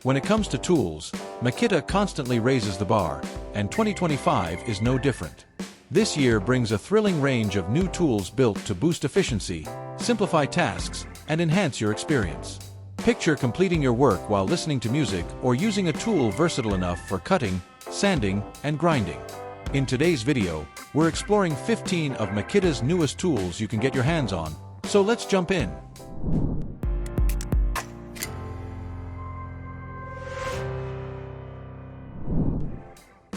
When it comes to tools, Makita constantly raises the bar, and 2025 is no different. This year brings a thrilling range of new tools built to boost efficiency, simplify tasks, and enhance your experience. Picture completing your work while listening to music or using a tool versatile enough for cutting, sanding, and grinding. In today's video, we're exploring 15 of Makita's newest tools you can get your hands on, so let's jump in.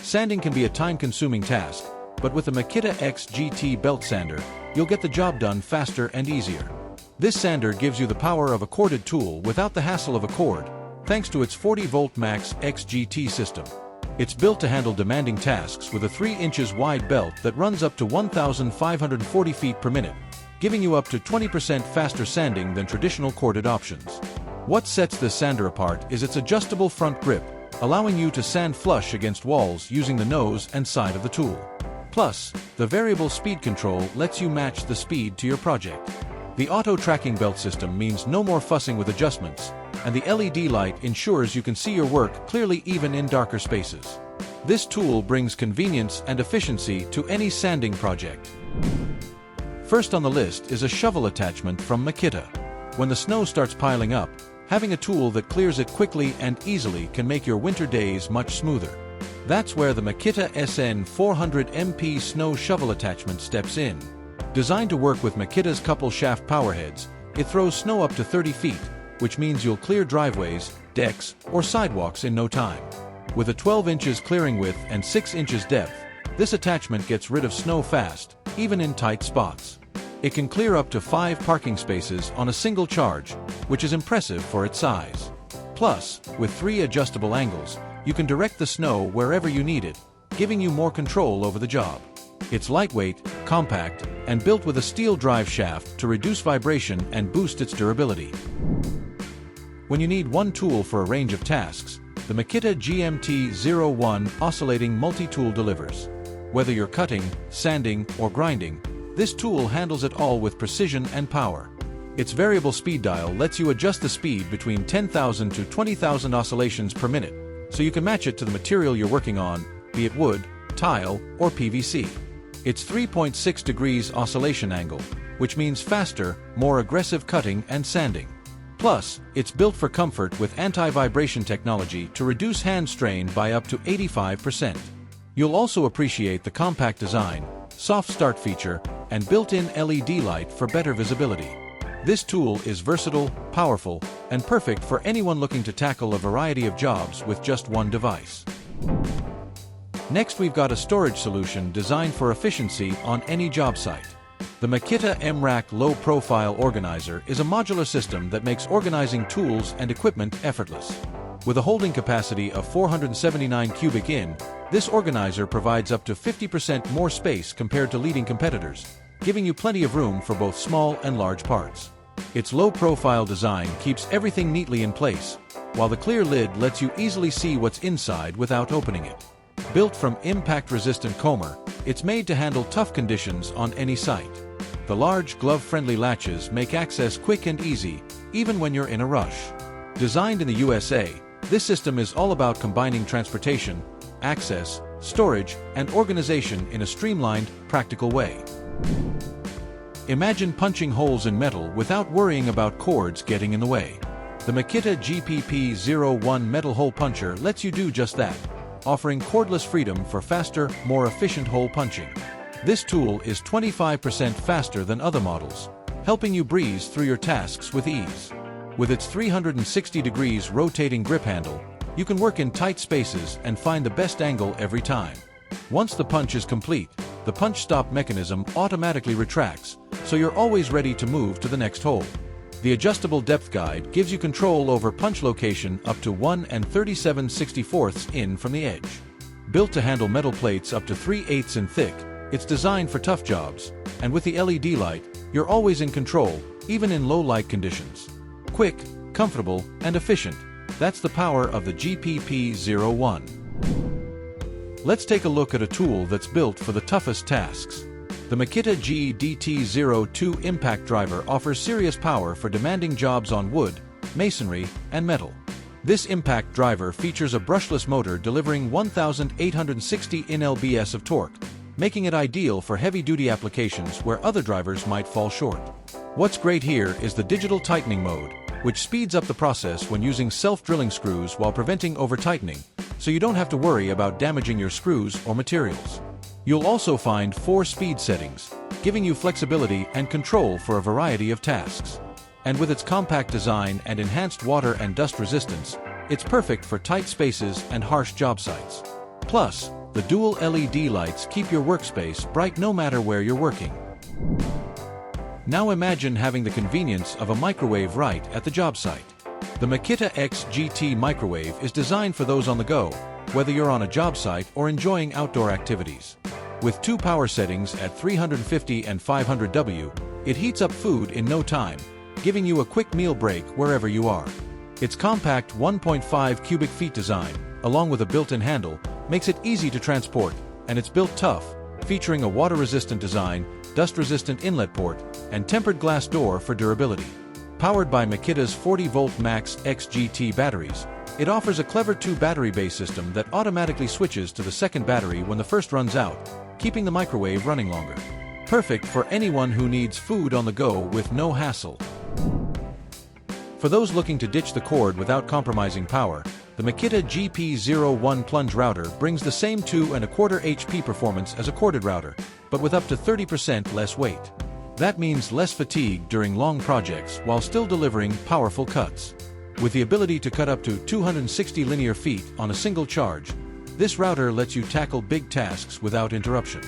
Sanding can be a time-consuming task, but with the Makita XGT belt sander, you'll get the job done faster and easier. This sander gives you the power of a corded tool without the hassle of a cord, thanks to its 40-volt max XGT system. It's built to handle demanding tasks with a 3 inches wide belt that runs up to 1,540 feet per minute, giving you up to 20% faster sanding than traditional corded options. What sets this sander apart is its adjustable front grip, allowing you to sand flush against walls using the nose and side of the tool. Plus, the variable speed control lets you match the speed to your project. The auto-tracking belt system means no more fussing with adjustments, and the LED light ensures you can see your work clearly even in darker spaces. This tool brings convenience and efficiency to any sanding project. First on the list is a shovel attachment from Makita. When the snow starts piling up, having a tool that clears it quickly and easily can make your winter days much smoother. That's where the Makita SN 400 MP snow shovel attachment steps in. Designed to work with Makita's couple shaft powerheads, it throws snow up to 30 feet, which means you'll clear driveways, decks, or sidewalks in no time. With a 12 inches clearing width and 6 inches depth, this attachment gets rid of snow fast, even in tight spots. It can clear up to 5 parking spaces on a single charge, which is impressive for its size. Plus, with 3 adjustable angles, you can direct the snow wherever you need it, giving you more control over the job. It's lightweight, compact, and built with a steel drive shaft to reduce vibration and boost its durability. When you need one tool for a range of tasks, the Makita GMT 01 Oscillating Multi-Tool delivers. Whether you're cutting, sanding, or grinding, this tool handles it all with precision and power. Its variable speed dial lets you adjust the speed between 10,000 to 20,000 oscillations per minute, so you can match it to the material you're working on, be it wood, tile, or PVC. Its 3.6 degrees oscillation angle, which means faster, more aggressive cutting and sanding. Plus, it's built for comfort with anti-vibration technology to reduce hand strain by up to 85%. You'll also appreciate the compact design, soft start feature, and built-in LED light for better visibility. This tool is versatile, powerful, and perfect for anyone looking to tackle a variety of jobs with just one device. Next, we've got a storage solution designed for efficiency on any job site. The Makita M-Rack Low Profile Organizer is a modular system that makes organizing tools and equipment effortless. With a holding capacity of 479 cubic in, this organizer provides up to 50% more space compared to leading competitors, giving you plenty of room for both small and large parts. Its low-profile design keeps everything neatly in place, while the clear lid lets you easily see what's inside without opening it. Built from impact-resistant Comer, it's made to handle tough conditions on any site. The large, glove-friendly latches make access quick and easy, even when you're in a rush. Designed in the USA, this system is all about combining transportation, access, storage, and organization in a streamlined, practical way. Imagine punching holes in metal without worrying about cords getting in the way. The Makita GPP-01 metal hole puncher lets you do just that, offering cordless freedom for faster, more efficient hole punching. This tool is 25% faster than other models, helping you breeze through your tasks with ease. With its 360 degrees rotating grip handle, you can work in tight spaces and find the best angle every time. Once the punch is complete, the punch stop mechanism automatically retracts, so you're always ready to move to the next hole. The adjustable depth guide gives you control over punch location up to 1 37/64 in from the edge. Built to handle metal plates up to 3/8 in thick, it's designed for tough jobs, and with the LED light, you're always in control, even in low light conditions. Quick, comfortable, and efficient, that's the power of the GPP-01. Let's take a look at a tool that's built for the toughest tasks. The Makita GDT02 impact driver offers serious power for demanding jobs on wood, masonry, and metal. This impact driver features a brushless motor delivering 1,860 nlbs of torque, making it ideal for heavy-duty applications where other drivers might fall short. What's great here is the digital tightening mode, which speeds up the process when using self-drilling screws while preventing over-tightening, so you don't have to worry about damaging your screws or materials. You'll also find 4 speed settings, giving you flexibility and control for a variety of tasks. And with its compact design and enhanced water and dust resistance, it's perfect for tight spaces and harsh job sites. Plus, the dual LED lights keep your workspace bright no matter where you're working. Now imagine having the convenience of a microwave right at the job site. The Makita XGT microwave is designed for those on the go, whether you're on a job site or enjoying outdoor activities. With 2 power settings at 350 and 500 W, it heats up food in no time, giving you a quick meal break wherever you are. Its compact 1.5 cubic feet design, along with a built-in handle, makes it easy to transport, and it's built tough, featuring a water-resistant design, dust-resistant inlet port, and tempered glass door for durability. Powered by Makita's 40-volt Max XGT batteries, it offers a clever 2-battery-based system that automatically switches to the second battery when the first runs out, keeping the microwave running longer. Perfect for anyone who needs food on the go with no hassle. For those looking to ditch the cord without compromising power, the Makita GP01 plunge router brings the same 2¼ HP performance as a corded router, but with up to 30% less weight. That means less fatigue during long projects while still delivering powerful cuts. With the ability to cut up to 260 linear feet on a single charge, this router lets you tackle big tasks without interruption.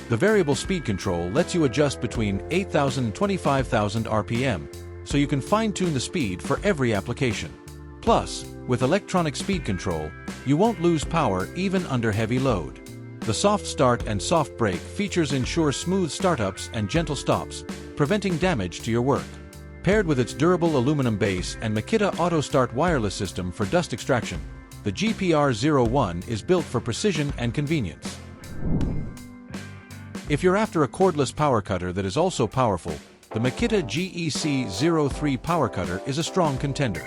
The variable speed control lets you adjust between 8,000 and 25,000 RPM, so you can fine-tune the speed for every application. Plus, with electronic speed control, you won't lose power even under heavy load. The soft start and soft brake features ensure smooth startups and gentle stops, preventing damage to your work. Paired with its durable aluminum base and Makita Auto Start wireless system for dust extraction, the GPR01 is built for precision and convenience. If you're after a cordless power cutter that is also powerful, the Makita GEC03 power cutter is a strong contender.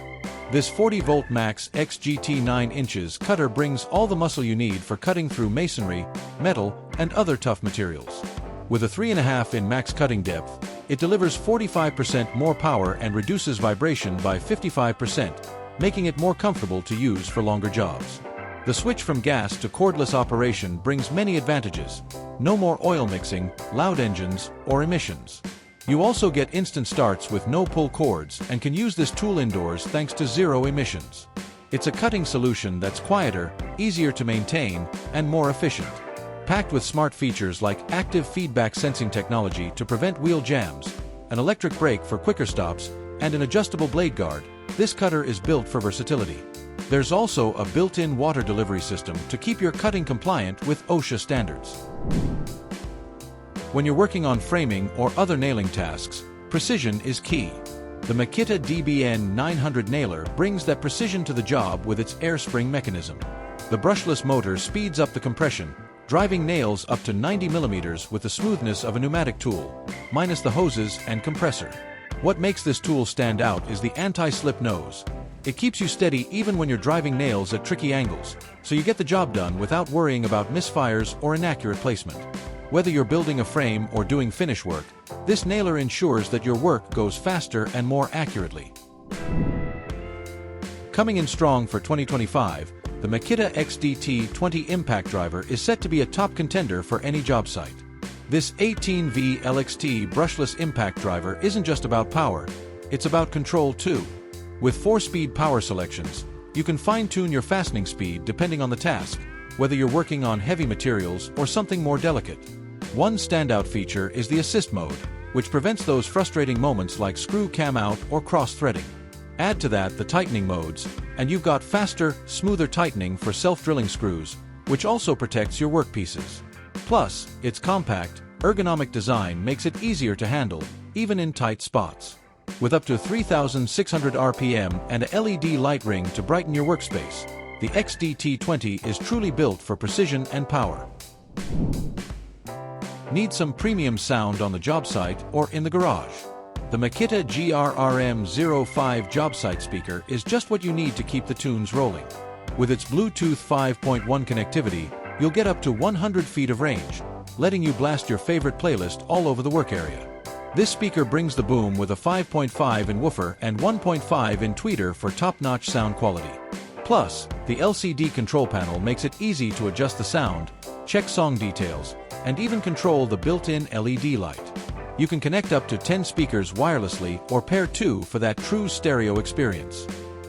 This 40-volt Max XGT 9 inches cutter brings all the muscle you need for cutting through masonry, metal, and other tough materials. With a 3.5 in max cutting depth, it delivers 45% more power and reduces vibration by 55%, making it more comfortable to use for longer jobs. The switch from gas to cordless operation brings many advantages. No more oil mixing, loud engines, or emissions. You also get instant starts with no pull cords and can use this tool indoors thanks to zero emissions. It's a cutting solution that's quieter, easier to maintain, and more efficient. Packed with smart features like active feedback sensing technology to prevent wheel jams, an electric brake for quicker stops, and an adjustable blade guard, this cutter is built for versatility. There's also a built-in water delivery system to keep your cutting compliant with OSHA standards. When you're working on framing or other nailing tasks, precision is key. The Makita DBN 900 nailer brings that precision to the job with its air spring mechanism. The brushless motor speeds up the compression, driving nails up to 90 mm with the smoothness of a pneumatic tool, minus the hoses and compressor. What makes this tool stand out is the anti-slip nose. It keeps you steady even when you're driving nails at tricky angles, so you get the job done without worrying about misfires or inaccurate placement. Whether you're building a frame or doing finish work, this nailer ensures that your work goes faster and more accurately. Coming in strong for 2025, the Makita XDT 20 impact driver is set to be a top contender for any job site. This 18V LXT brushless impact driver isn't just about power, it's about control too. With 4-speed power selections, you can fine-tune your fastening speed depending on the task, whether you're working on heavy materials or something more delicate. One standout feature is the assist mode, which prevents those frustrating moments like screw cam out or cross-threading. Add to that the tightening modes, and you've got faster, smoother tightening for self-drilling screws, which also protects your workpieces. Plus, its compact, ergonomic design makes it easier to handle, even in tight spots. With up to 3,600 RPM and a LED light ring to brighten your workspace, the XDT20 is truly built for precision and power. Need some premium sound on the job site or in the garage? The Makita GRRM05 job site speaker is just what you need to keep the tunes rolling. With its Bluetooth 5.1 connectivity, you'll get up to 100 feet of range, letting you blast your favorite playlist all over the work area. This speaker brings the boom with a 5.5 in woofer and 1.5 in tweeter for top-notch sound quality. Plus, the LCD control panel makes it easy to adjust the sound, check song details, and even control the built-in LED light. You can connect up to 10 speakers wirelessly or pair 2 for that true stereo experience.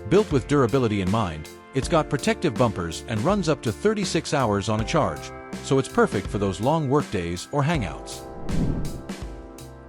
Built with durability in mind, it's got protective bumpers and runs up to 36 hours on a charge, so it's perfect for those long workdays or hangouts.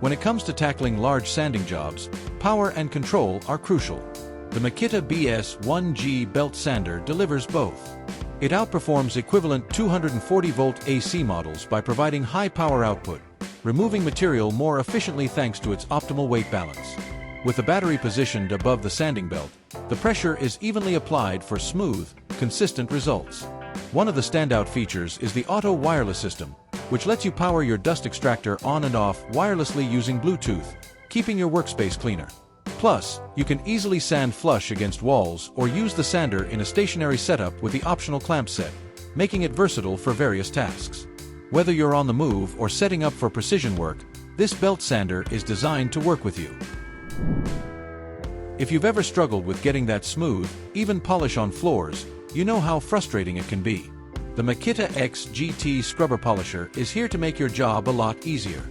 When it comes to tackling large sanding jobs, power and control are crucial. The Makita BS1G belt sander delivers both. It outperforms equivalent 240-volt AC models by providing high power output, removing material more efficiently thanks to its optimal weight balance. With the battery positioned above the sanding belt, the pressure is evenly applied for smooth, consistent results. One of the standout features is the auto wireless system, which lets you power your dust extractor on and off wirelessly using Bluetooth, keeping your workspace cleaner. Plus, you can easily sand flush against walls or use the sander in a stationary setup with the optional clamp set, making it versatile for various tasks. Whether you're on the move or setting up for precision work, this belt sander is designed to work with you. If you've ever struggled with getting that smooth, even polish on floors, you know how frustrating it can be. The Makita XGT scrubber polisher is here to make your job a lot easier.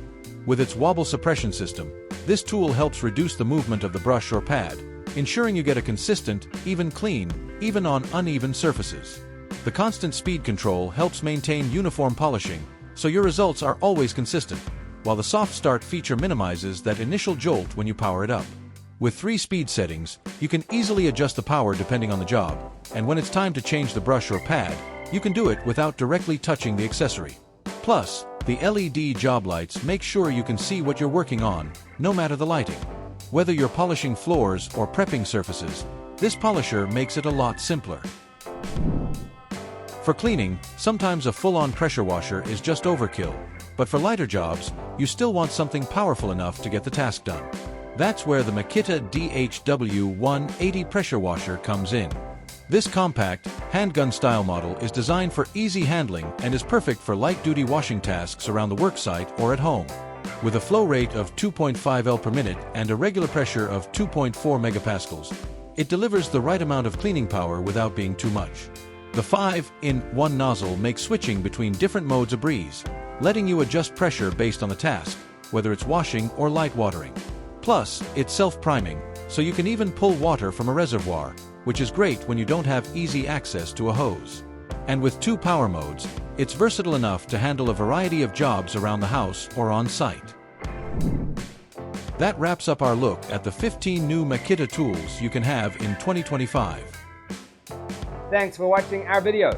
With its wobble suppression system, this tool helps reduce the movement of the brush or pad, ensuring you get a consistent, even clean, even on uneven surfaces. The constant speed control helps maintain uniform polishing, so your results are always consistent, while the soft start feature minimizes that initial jolt when you power it up. With 3 speed settings, you can easily adjust the power depending on the job, and when it's time to change the brush or pad, you can do it without directly touching the accessory. Plus, the LED job lights make sure you can see what you're working on, no matter the lighting. Whether you're polishing floors or prepping surfaces, this polisher makes it a lot simpler. For cleaning, sometimes a full-on pressure washer is just overkill, but for lighter jobs, you still want something powerful enough to get the task done. That's where the Makita DHW180 pressure washer comes in. This compact, handgun-style model is designed for easy handling and is perfect for light-duty washing tasks around the worksite or at home. With a flow rate of 2.5 L per minute and a regular pressure of 2.4 megapascals, it delivers the right amount of cleaning power without being too much. The 5-in-1 nozzle makes switching between different modes a breeze, letting you adjust pressure based on the task, whether it's washing or light watering. Plus, it's self-priming, so you can even pull water from a reservoir, which is great when you don't have easy access to a hose. And with 2 power modes, it's versatile enough to handle a variety of jobs around the house or on site. That wraps up our look at the 15 new Makita tools you can have in 2025. Thanks for watching our video.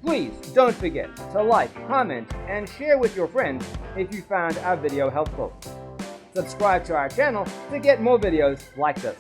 Please don't forget to like, comment, and share with your friends if you found our video helpful. Subscribe to our channel to get more videos like this.